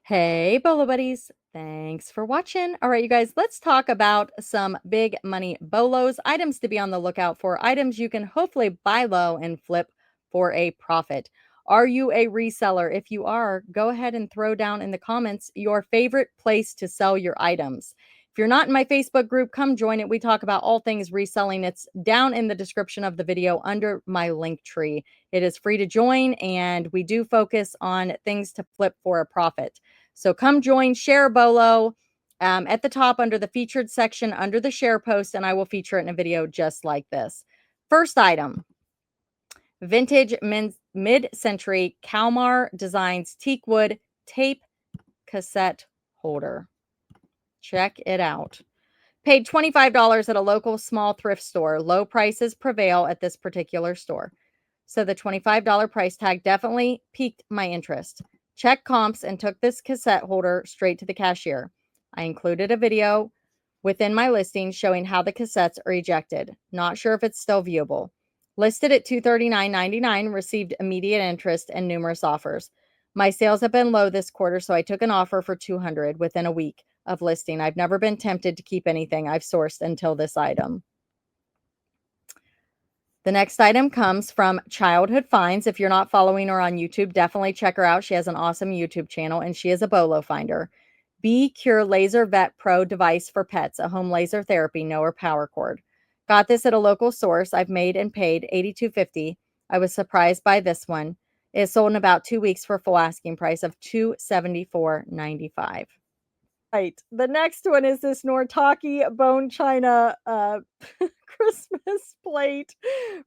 Hey, Bolo buddies. Thanks for watching. All right, you guys, let's talk about some big money bolos, items to be on the lookout for, items you can hopefully buy low and flip for a profit. Are you a reseller? If you are, go ahead and throw down in the comments your favorite place to sell your items. If you're not in my Facebook group, come join it. We talk about all things reselling. It's down in the description of the video under my link tree. It is free to join, and we do focus on things to flip for a profit. So come join, share a BOLO at the top under the featured section under the share post, and I will feature it in a video just like this. First item, vintage mid-century Kalmar Designs teak wood tape cassette holder. Check it out. Paid $25 at a local small thrift store. Low prices prevail at this particular store. So the $25 price tag definitely piqued my interest. Checked comps and took this cassette holder straight to the cashier. I included a video within my listing showing how the cassettes are ejected. Not sure if it's still viewable. Listed at $239.99, received immediate interest and numerous offers. My sales have been low this quarter, so I took an offer for $200 within a week of listing. I've never been tempted to keep anything I've sourced until this item. The next item comes from Childhood Finds. If you're not following her on YouTube, definitely check her out. She has an awesome YouTube channel, and she is a BOLO finder. B-Cure Laser Vet Pro device for pets, a home laser therapy, no or power cord. Got this at a local source. I've made and paid $82.50. I was surprised by this one. It sold in about 2 weeks for full asking price of $274.95. Right. The next one is this Nortaki bone china Christmas plate.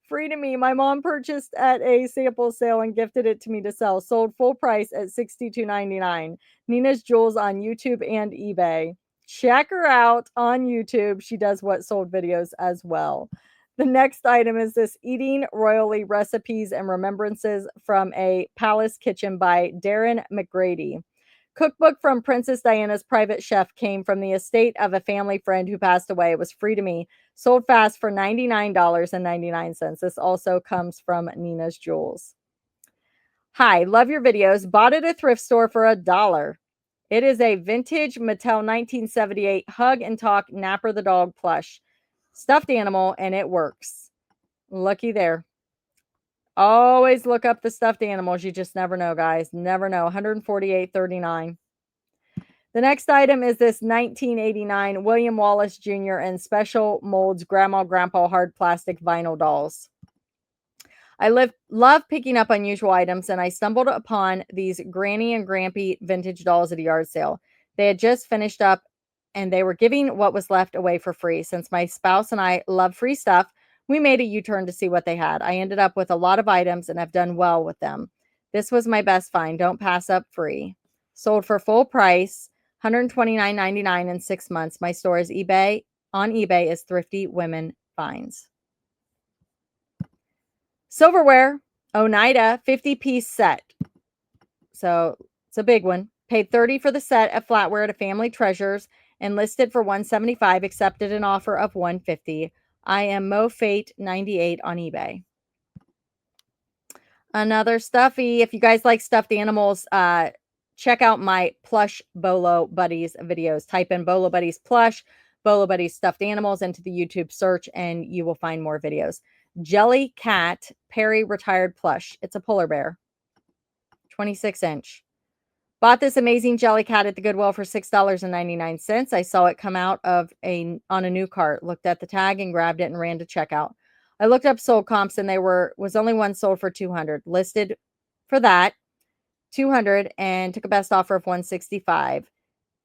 Free to me. My mom purchased at a sample sale and gifted it to me to sell. Sold full price at $62.99. Nina's Jewels on YouTube and eBay. Check her out on YouTube. She does what sold videos as well. The next item is this Eating Royally Recipes and Remembrances from a Palace Kitchen by Darren McGrady. Cookbook from Princess Diana's private chef came from the estate of a family friend who passed away. It was free to me. Sold fast for $99.99. This also comes from Nina's Jewels. Hi, love your videos. Bought at a thrift store for $1. It is a vintage Mattel 1978 Hug and Talk Napper the Dog plush. Stuffed animal, and it works. Looky there. Always look up the stuffed animals. You just never know, guys. Never know. $148.39. The next item is this 1989 William Wallace Jr. and Special Molds Grandma Grandpa hard plastic vinyl dolls. I love picking up unusual items, and I stumbled upon these Granny and Grampy vintage dolls at a yard sale. They had just finished up, and they were giving what was left away for free. Since my spouse and I love free stuff, we made a U-turn to see what they had. I ended up with a lot of items and have done well with them. This was my best find. Don't pass up free. Sold for full price, $129.99 in 6 months. My store is on eBay is Thrifty Women Finds. Silverware, Oneida 50-piece set. So it's a big one. Paid $30 for the set of flatware to Family Treasures and listed for $175. Accepted an offer of $150. I am MoFate98 on eBay. Another stuffy. If you guys like stuffed animals, check out my plush Bolo Buddies videos. Type in Bolo Buddies plush, Bolo Buddies stuffed animals into the YouTube search, and you will find more videos. Jelly Cat Perry Retired Plush. It's a polar bear. 26-inch. Bought this amazing jelly cat at the Goodwill for $6.99. I saw it come out on a new cart. Looked at the tag and grabbed it and ran to checkout. I looked up sold comps, and was only one sold for $200. Listed for that $200 and took a best offer of $165.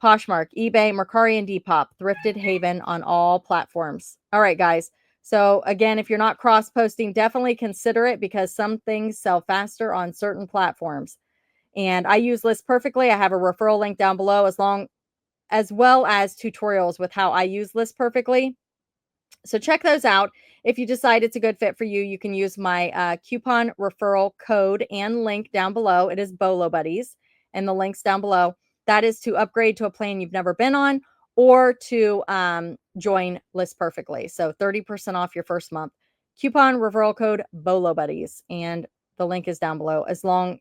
Poshmark, eBay, Mercari, and Depop. Thrifted Haven on all platforms. All right, guys. So again, if you're not cross-posting, definitely consider it because some things sell faster on certain platforms. And I use List Perfectly. I have a referral link down below as well as tutorials with how I use List Perfectly. So check those out. If you decide it's a good fit for you, you can use my coupon referral code and link down below. It is BOLO Buddies, and the link's down below. That is to upgrade to a plan you've never been on or to join List Perfectly. So 30% off your first month. Coupon referral code BOLO Buddies, and the link is down below as well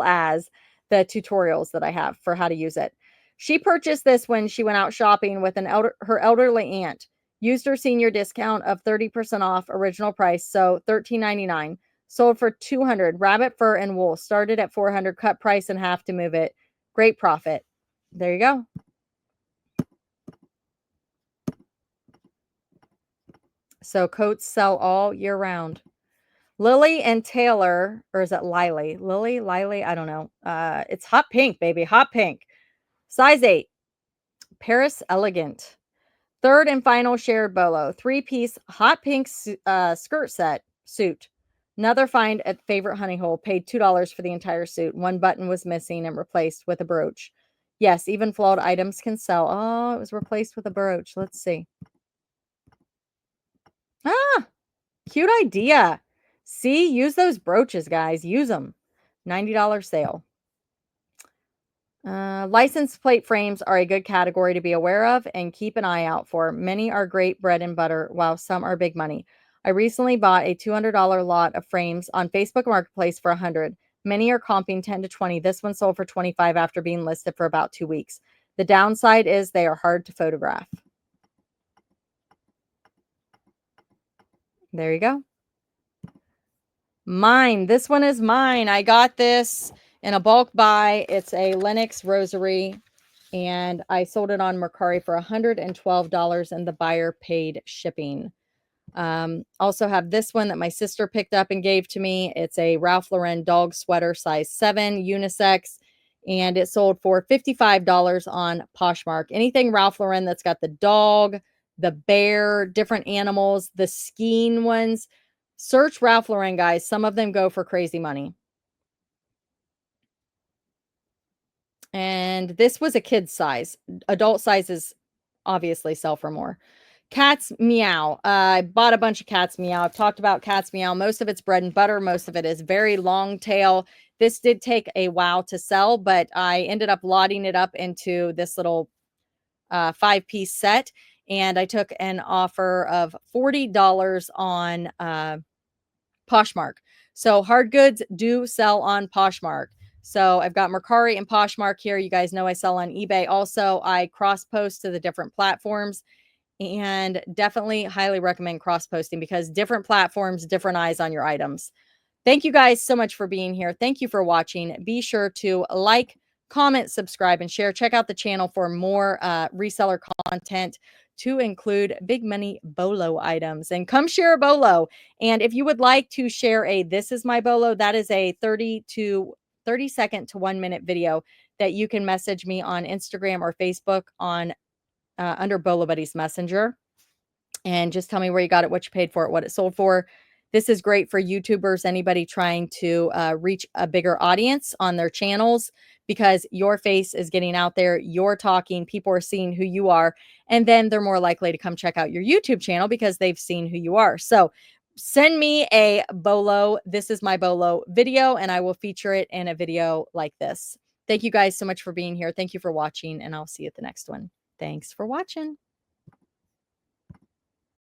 as the tutorials that I have for how to use it. She purchased this when she went out shopping with her elderly aunt. Used her senior discount of 30% off original price, so $13.99. Sold for $200. Rabbit fur and wool. Started at $400. Cut price in half to move it. Great profit. There you go. So coats sell all year round. Lily and Taylor, or is it Lily? Lily, I don't know. It's hot pink, baby, hot pink. Size 8, Paris Elegant. Third and final shared bolo, 3-piece hot pink skirt set suit. Another find at Favorite Honey Hole. Paid $2 for the entire suit. One button was missing and replaced with a brooch. Yes, even flawed items can sell. Oh, it was replaced with a brooch. Let's see. Ah, cute idea. See, use those brooches, guys. Use them. $90 sale. License plate frames are a good category to be aware of and keep an eye out for. Many are great bread and butter, while some are big money. I recently bought a $200 lot of frames on Facebook Marketplace for $100. Many are comping 10 to 20. This one sold for $25 after being listed for about 2 weeks. The downside is they are hard to photograph. There you go. Mine. This one is mine. I got this in a bulk buy. It's a Lennox rosary, and I sold it on Mercari for $112, and the buyer paid shipping. Also have this one that my sister picked up and gave to me. It's a Ralph Lauren dog sweater, size 7, unisex, and it sold for $55 on Poshmark. Anything Ralph Lauren that's got the dog, the bear, different animals, the skiing ones, search Ralph Lauren, guys. Some of them go for crazy money. And this was a kid's size. Adult sizes obviously sell for more. Cat's Meow. I bought a bunch of Cat's Meow. I've talked about Cat's Meow. Most of it's bread and butter. Most of it is very long tail. This did take a while to sell, but I ended up lotting it up into this little 5-piece set. And I took an offer of $40 on Poshmark. So hard goods do sell on Poshmark. So I've got Mercari and Poshmark here. You guys know I sell on eBay. Also, I cross post to the different platforms, and definitely highly recommend cross posting because different platforms, different eyes on your items. Thank you guys so much for being here. Thank you for watching. Be sure to like, comment, subscribe, and share. Check out the channel for more reseller content to include big money BOLO items. And come share a BOLO. And if you would like to share a This Is My BOLO, that is a 30 second to 1 minute video that you can message me on Instagram or Facebook on under BOLObuddies Messenger. And just tell me where you got it, what you paid for it, what it sold for. This is great for YouTubers, anybody trying to reach a bigger audience on their channels, because your face is getting out there, you're talking, people are seeing who you are, and then they're more likely to come check out your YouTube channel because they've seen who you are. So send me a BOLO, This Is My BOLO video, and I will feature it in a video like this. Thank you guys so much for being here. Thank you for watching, and I'll see you at the next one. Thanks for watching.